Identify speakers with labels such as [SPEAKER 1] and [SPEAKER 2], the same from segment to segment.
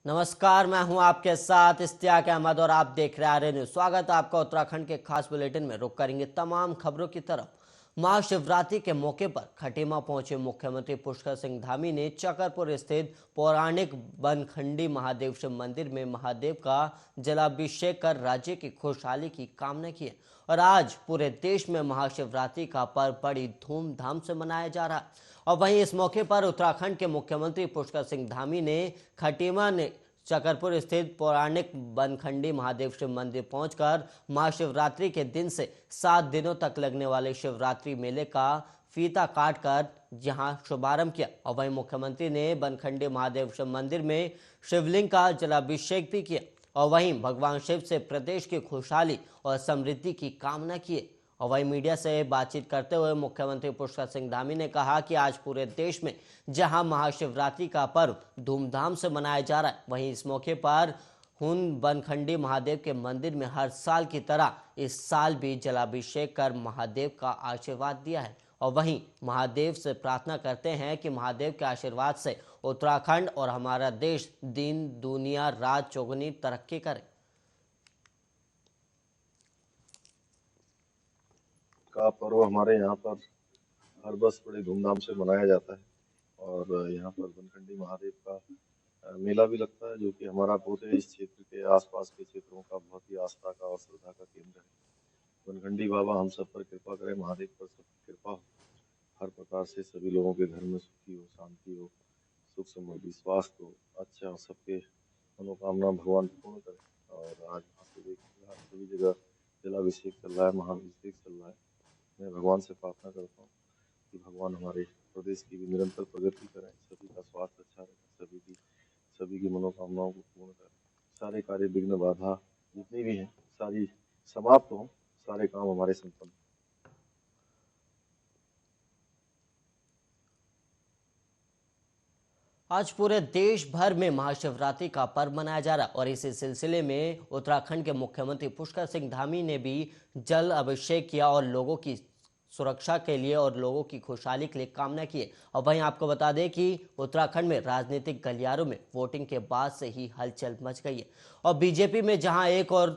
[SPEAKER 1] नमस्कार, मैं हूं आपके साथ इश्तियाक अहमद और आप देख रहे हैं आर्य न्यूज। स्वागत है आपका उत्तराखंड के खास बुलेटिन में। रुक करेंगे तमाम खबरों की तरफ। महाशिवरात्रि के मौके पर खटीमा पहुंचे मुख्यमंत्री पुष्कर सिंह धामी ने चकरपुर स्थित पौराणिक बनखंडी महादेव शिव मंदिर में महादेव का जलाभिषेक कर राज्य की खुशहाली की कामना की है। और आज पूरे देश में महाशिवरात्रि का पर्व बड़ी धूमधाम से मनाया जा रहा है। और वहीं इस मौके पर उत्तराखंड के मुख्यमंत्री पुष्कर सिंह धामी ने खटीमा ने चकरपुर स्थित पौराणिक बनखंडी महादेव शिव मंदिर पहुंचकर महाशिवरात्रि के दिन से 7 दिनों तक लगने वाले शिवरात्रि मेले का फीता काटकर जहां शुभारंभ किया। और वहीं मुख्यमंत्री ने बनखंडी महादेव शिव मंदिर में शिवलिंग का जलाभिषेक भी किया और वहीं भगवान शिव से प्रदेश की खुशहाली और समृद्धि की कामना की। और वहीं मीडिया से बातचीत करते हुए मुख्यमंत्री पुष्कर सिंह धामी ने कहा कि आज पूरे देश में जहां महाशिवरात्रि का पर्व धूमधाम से मनाया जा रहा है, वहीं इस मौके पर हुन बनखंडी महादेव के मंदिर में हर साल की तरह इस साल भी जलाभिषेक कर महादेव का आशीर्वाद दिया है। और वहीं महादेव से प्रार्थना करते हैं कि महादेव के आशीर्वाद से उत्तराखंड और हमारा देश दिन दुनिया रात चौगुनी तरक्की करे।
[SPEAKER 2] का पर्व हमारे यहाँ पर हर वर्ष बड़े धूमधाम से मनाया जाता है और यहाँ पर बनखंडी महादेव का मेला भी लगता है, जो कि हमारा पूरे इस क्षेत्र के आसपास के क्षेत्रों का बहुत ही आस्था का और श्रद्धा का केंद्र है। बनखंडी बाबा हम सब पर कृपा करें, महादेव पर सबकी कृपा हो, हर प्रकार से सभी लोगों के घर में सुखी हो, शांति हो, सुख समृद्धि स्वास्थ्य हो, अच्छा सबके मनोकामना भगवान पूर्ण करें। और आज यहाँ से देखिए सभी जगह जलाभिषेक चल रहा है, महाभिषेक चल रहा है। मैं भगवान से प्रार्थना करता हूँ कि भगवान हमारे प्रदेश की भी निरंतर प्रगति करें, सभी का स्वास्थ्य अच्छा रहे, सभी की मनोकामनाओं को पूर्ण करें, सारे कार्य विघ्न बाधा जितनी भी हैं सारी समाप्त हों, सारे काम हमारे संपन्न।
[SPEAKER 1] आज पूरे देश भर में महाशिवरात्रि का पर्व मनाया जा रहा है और इसी सिलसिले में उत्तराखंड के मुख्यमंत्री पुष्कर सिंह धामी ने भी जल अभिषेक किया और लोगों की सुरक्षा के लिए और लोगों की खुशहाली के लिए कामना की है। और वहीं आपको बता दें कि उत्तराखंड में राजनीतिक गलियारों में वोटिंग के बाद से ही हलचल मच गई है और बीजेपी में जहां एक और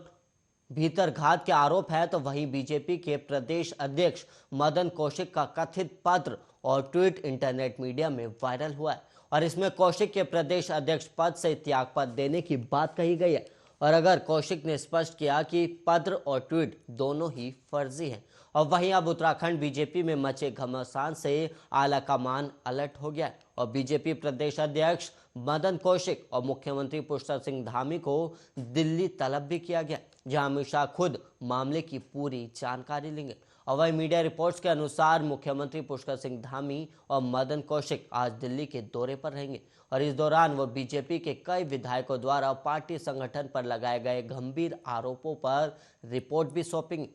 [SPEAKER 1] भीतरघात के आरोप है, तो वहीं बीजेपी के प्रदेश अध्यक्ष मदन कौशिक का कथित पत्र और ट्वीट इंटरनेट मीडिया में वायरल हुआ है और इसमें कौशिक के प्रदेश अध्यक्ष पद से त्यागपत्र देने की बात कही गई है। और अगर कौशिक ने स्पष्ट किया कि पत्र और ट्वीट दोनों ही फर्जी हैं। और वहीं अब उत्तराखंड बीजेपी में मचे घमासान से आलाकमान अलर्ट हो गया है और बीजेपी प्रदेश अध्यक्ष मदन कौशिक और मुख्यमंत्री पुष्कर सिंह धामी को दिल्ली तलब भी किया गया, जहां अमित शाह खुद मामले की पूरी जानकारी लेंगे। और वहीं मीडिया रिपोर्ट्स के अनुसार मुख्यमंत्री पुष्कर सिंह धामी और मदन कौशिक आज दिल्ली के दौरे पर रहेंगे और इस दौरान वो बीजेपी के कई विधायकों द्वारा पार्टी संगठन पर लगाए गए गंभीर आरोपों पर रिपोर्ट भी सौंपेंगे।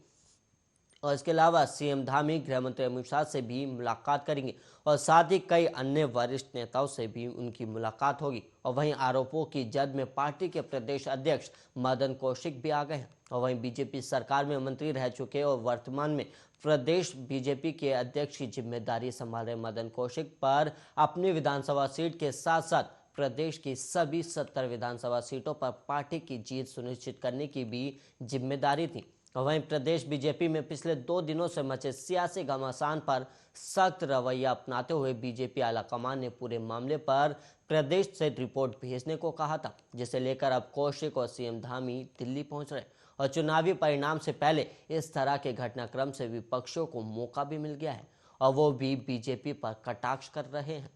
[SPEAKER 1] और इसके अलावा सीएम धामी गृह मंत्री अमित शाह से भी मुलाकात करेंगे और साथ ही कई अन्य वरिष्ठ नेताओं से भी उनकी मुलाकात होगी। और वहीं आरोपों की जद में पार्टी के प्रदेश अध्यक्ष मदन कौशिक भी आ गए हैं और वहीं बीजेपी सरकार में मंत्री रह चुके और वर्तमान में प्रदेश बीजेपी के अध्यक्ष की जिम्मेदारी संभाल रहे मदन कौशिक पर अपनी विधानसभा सीट के साथ साथ प्रदेश की सभी 70 विधानसभा सीटों पर पार्टी की जीत सुनिश्चित करने की भी जिम्मेदारी थी। वहीं प्रदेश बीजेपी में पिछले 2 दिनों से मचे सियासी घमासान पर सख्त रवैया अपनाते हुए बीजेपी आलाकमान ने पूरे मामले पर प्रदेश से रिपोर्ट भेजने को कहा था, जिसे लेकर अब कौशिक और सीएम धामी दिल्ली पहुंच रहे और चुनावी परिणाम से पहले इस तरह के घटनाक्रम से विपक्षियों को मौका भी मिल गया है और वो भी बीजेपी पर कटाक्ष कर रहे हैं।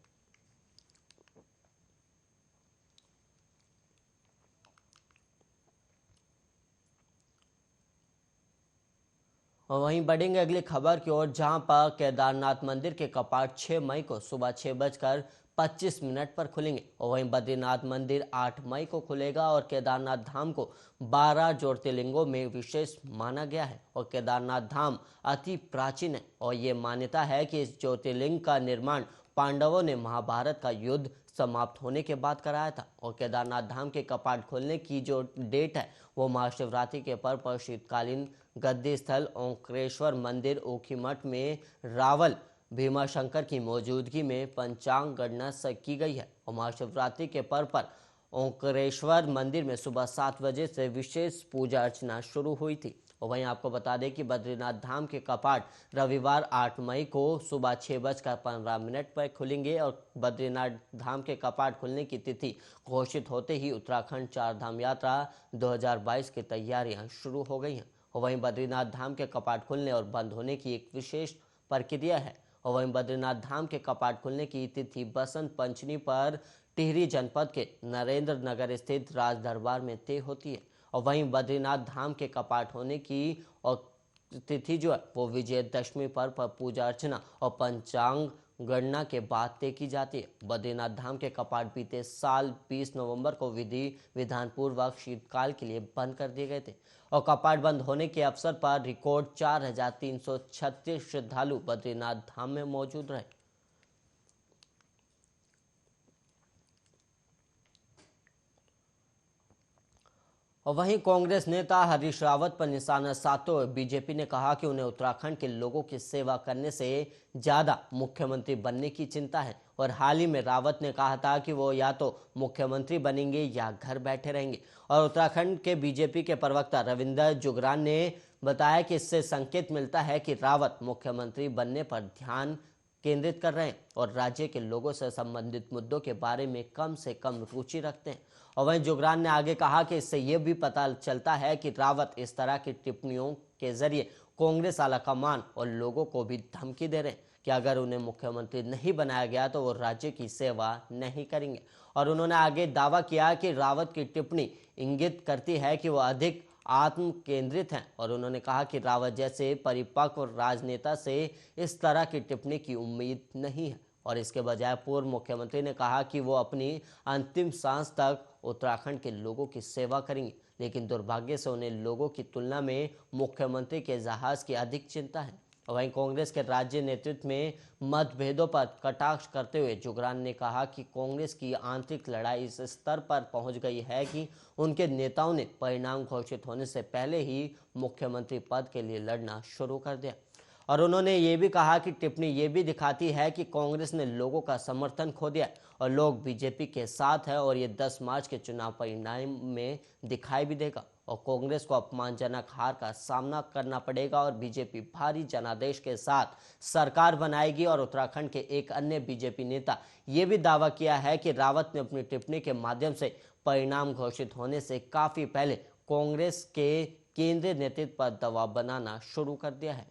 [SPEAKER 1] और वहीं बढ़ेंगे अगली खबर की ओर, जहां पर केदारनाथ मंदिर के कपाट 6 मई को सुबह 6:25 पर खुलेंगे और वहीं बद्रीनाथ मंदिर 8 मई को खुलेगा और केदारनाथ धाम को 12 ज्योतिर्लिंगों में विशेष माना गया है और केदारनाथ धाम अति प्राचीन है और ये मान्यता है कि इस ज्योतिर्लिंग का निर्माण पांडवों ने महाभारत का युद्ध समाप्त होने के बाद कराया था। और केदारनाथ धाम के कपाट खोलने की जो डेट है वो महाशिवरात्रि के पर्व पर शीतकालीन गद्दी स्थल ओंकारेश्वर मंदिर ओखीमठ में रावल भीमाशंकर की मौजूदगी में पंचांग गणना की गई है और महाशिवरात्रि के पर्व पर ओंकारेश्वर मंदिर में सुबह 7 बजे से विशेष पूजा अर्चना शुरू हुई थी। और वहीं आपको बता दें कि बद्रीनाथ धाम के कपाट रविवार 8 मई को सुबह 6:15 पर खुलेंगे और बद्रीनाथ धाम के कपाट खुलने की तिथि घोषित होते ही उत्तराखंड चारधाम यात्रा 2022 की तैयारियां शुरू हो गई हैं। और वहीं बद्रीनाथ धाम के कपाट खुलने और बंद होने की एक विशेष प्रक्रिया है। और वहीं बद्रीनाथ धाम के कपाट खुलने की तिथि बसंत पंचमी पर टिहरी जनपद के नरेंद्र नगर स्थित राज दरबार में तय होती है। और वहीं बद्रीनाथ धाम के कपाट होने की और तिथि जो है वो विजयदशमी पर पूजा अर्चना और पंचांग गणना के बाद तय की जाती है। बद्रीनाथ धाम के कपाट बीते साल 20 नवंबर को विधि विधान पूर्वक शीतकाल के लिए बंद कर दिए गए थे। और कपाट बंद होने के अवसर पर रिकॉर्ड 4336 श्रद्धालु बद्रीनाथ धाम में मौजूद रहे। और वहीं कांग्रेस नेता हरीश रावत पर निशाना साधते हुए बीजेपी ने कहा कि उन्हें उत्तराखंड के लोगों की सेवा करने से ज्यादा मुख्यमंत्री बनने की चिंता है। और हाल ही में रावत ने कहा था कि वो या तो मुख्यमंत्री बनेंगे या घर बैठे रहेंगे। और उत्तराखंड के बीजेपी के प्रवक्ता रविंदर जुगरान ने बताया कि इससे संकेत मिलता है कि रावत मुख्यमंत्री बनने पर ध्यान केंद्रित कर रहे हैं और राज्य के लोगों से संबंधित मुद्दों के बारे में कम से कम रुचि रखते हैं। और वहीं जुगरान ने आगे कहा कि इससे यह भी पता चलता है कि रावत इस तरह की टिप्पणियों के जरिए कांग्रेस आलाकमान और लोगों को भी धमकी दे रहे हैं कि अगर उन्हें मुख्यमंत्री नहीं बनाया गया तो वो राज्य की सेवा नहीं करेंगे। और उन्होंने आगे दावा किया कि रावत की टिप्पणी इंगित करती है कि वो अधिक आत्म केंद्रित हैं। और उन्होंने कहा कि रावत जैसे परिपक्व राजनेता से इस तरह की टिप्पणी की उम्मीद नहीं है। और इसके बजाय पूर्व मुख्यमंत्री ने कहा कि वो अपनी अंतिम सांस तक उत्तराखंड के लोगों की सेवा करेंगे, लेकिन दुर्भाग्य से उन्हें लोगों की तुलना में मुख्यमंत्री के जहाज की अधिक चिंता है। वहीं कांग्रेस के राज्य नेतृत्व में मतभेदों पर कटाक्ष करते हुए जुगरान ने कहा कि कांग्रेस की आंतरिक लड़ाई इस स्तर पर पहुंच गई है कि उनके नेताओं ने परिणाम घोषित होने से पहले ही मुख्यमंत्री पद के लिए लड़ना शुरू कर दिया। और उन्होंने ये भी कहा कि टिप्पणी ये भी दिखाती है कि कांग्रेस ने लोगों का समर्थन खो दिया और लोग बीजेपी के साथ है और ये 10 मार्च के चुनाव परिणाम में दिखाई भी देगा। और कांग्रेस को अपमानजनक हार का सामना करना पड़ेगा और बीजेपी भारी जनादेश के साथ सरकार बनाएगी। और उत्तराखंड के एक अन्य बीजेपी नेता ये भी दावा किया है कि रावत ने अपनी टिप्पणी के माध्यम से परिणाम घोषित होने से काफी पहले कांग्रेस के केंद्रीय नेतृत्व पर दबाव बनाना शुरू कर दिया है।